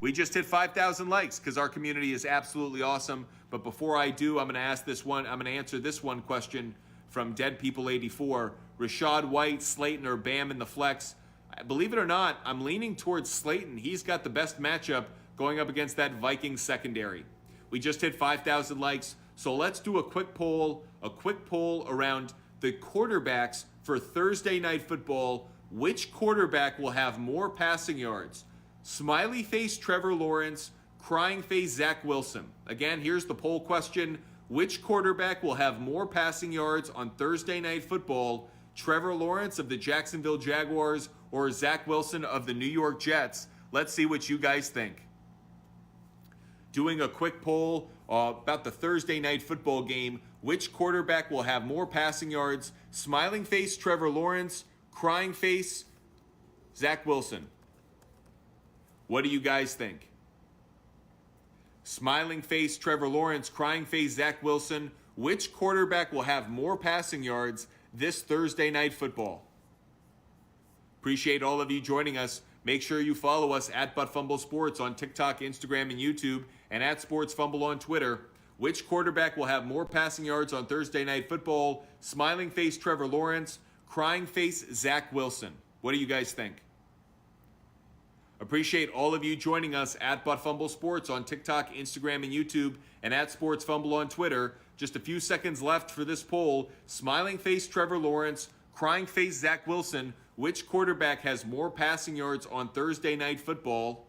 We just hit 5,000 likes because our community is absolutely awesome. But before I do, I'm going to answer this one question from Dead People 84. Rachaad White, Slayton, or Bam in the flex? Believe it or not, I'm leaning towards Slayton. He's got the best matchup going up against that Vikings secondary. We just hit 5,000 likes, so let's do a quick poll around the quarterbacks for Thursday Night Football. Which quarterback will have more passing yards? Smiley face Trevor Lawrence, crying face Zach Wilson. Again, here's the poll question. Which quarterback will have more passing yards on Thursday Night Football? Trevor Lawrence of the Jacksonville Jaguars or Zach Wilson of the New York Jets? Let's see what you guys think. Doing a quick poll about the Thursday Night Football game. Which quarterback will have more passing yards? Smiling face Trevor Lawrence, crying face Zach Wilson. What do you guys think? Smiling face Trevor Lawrence, crying face Zach Wilson. Which quarterback will have more passing yards this Thursday Night Football? Appreciate all of you joining us. Make sure you follow us at ButtFumble Sports on TikTok, Instagram, and YouTube, and at SportsFumble on Twitter. Which quarterback will have more passing yards on Thursday Night Football? Smiling face Trevor Lawrence, crying face Zach Wilson. What do you guys think? Appreciate all of you joining us at ButtFumble Sports on TikTok, Instagram, and YouTube, and at SportsFumble on Twitter. Just a few seconds left for this poll. Smiling face Trevor Lawrence, crying face Zach Wilson. Which quarterback has more passing yards on Thursday Night Football?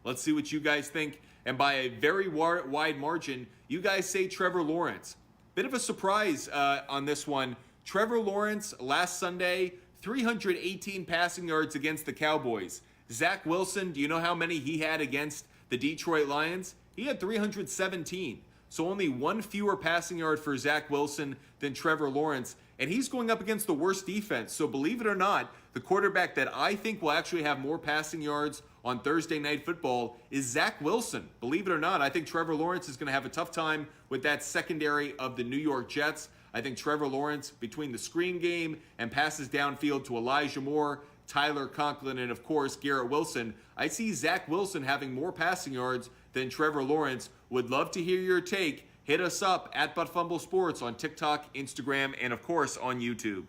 Let's see what you guys think. And by a very wide margin, you guys say Trevor Lawrence. Bit of a surprise on this one. Trevor Lawrence last Sunday, 318 passing yards against the Cowboys. Zach Wilson, do you know how many he had against the Detroit Lions? He had 317. So only one fewer passing yard for Zach Wilson than Trevor Lawrence. And he's going up against the worst defense. So believe it or not, the quarterback that I think will actually have more passing yards on Thursday Night Football is Zach Wilson. Believe it or not, I think Trevor Lawrence is going to have a tough time with that secondary of the New York Jets. I think Trevor Lawrence, between the screen game and passes downfield to Elijah Moore, Tyler Conklin, and of course Garrett Wilson, I see Zach Wilson having more passing yards than Trevor Lawrence. Would love to hear your take. Hit us up at ButtFumble Sports on TikTok, Instagram, and of course on YouTube.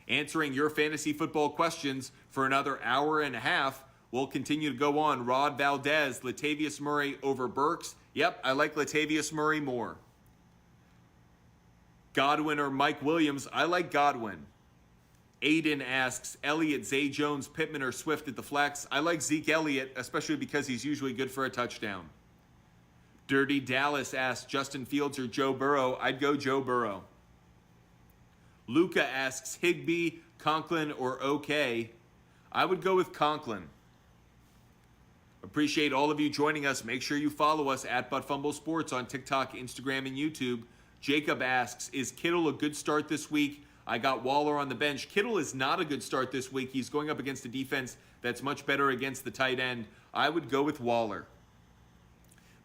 Answering your fantasy football questions for another hour and a half. We'll continue to go on. Rod Valdez, Latavius Murray over Burks. Yep, I like Latavius Murray more. Godwin or Mike Williams. I like Godwin. Aiden asks, Elliott, Zay Jones, Pittman, or Swift at the flex? I like Zeke Elliott, especially because he's usually good for a touchdown. Dirty Dallas asks, Justin Fields or Joe Burrow? I'd go Joe Burrow. Luca asks, Higbee, Conklin, or OK? I would go with Conklin. Appreciate all of you joining us. Make sure you follow us at ButtFumble Sports on TikTok, Instagram, and YouTube. Jacob asks, is Kittle a good start this week? I got Waller on the bench. Kittle is not a good start this week. He's going up against a defense that's much better against the tight end. I would go with Waller.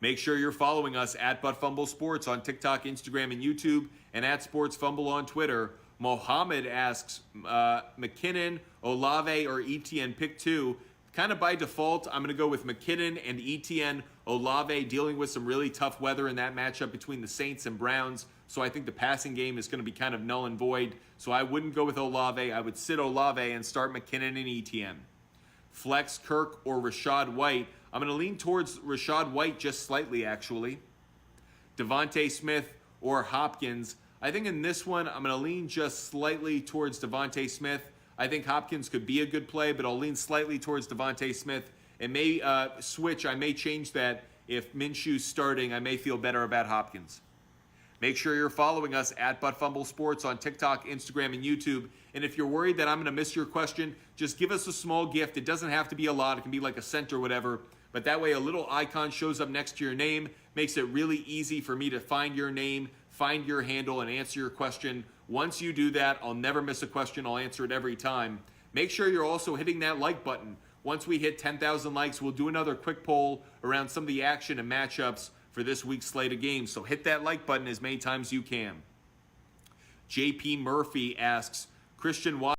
Make sure you're following us at ButtFumble Sports on TikTok, Instagram, and YouTube, and at SportsFumble on Twitter. Mohammed asks, McKinnon, Olave, or Etienne, pick two. Kind of by default, I'm going to go with McKinnon and Etienne. Olave dealing with some really tough weather in that matchup between the Saints and Browns. So I think the passing game is going to be kind of null and void. So I wouldn't go with Olave. I would sit Olave and start McKinnon and Etienne. Flex Kirk or Rachaad White. I'm going to lean towards Rachaad White just slightly, actually. Devontae Smith or Hopkins. I think in this one, I'm going to lean just slightly towards Devontae Smith. I think Hopkins could be a good play, but I'll lean slightly towards Devontae Smith. It may switch. I may change that. If Minshew's starting, I may feel better about Hopkins. Make sure you're following us at ButtFumble Sports on TikTok, Instagram, and YouTube. And if you're worried that I'm going to miss your question, just give us a small gift. It doesn't have to be a lot. It can be like a cent or whatever. But that way a little icon shows up next to your name. Makes it really easy for me to find your name, find your handle, and answer your question. Once you do that, I'll never miss a question. I'll answer it every time. Make sure you're also hitting that like button. Once we hit 10,000 likes, we'll do another quick poll around some of the action and matchups for this week's slate of games. So hit that like button as many times as you can. JP Murphy asks, Christian Watson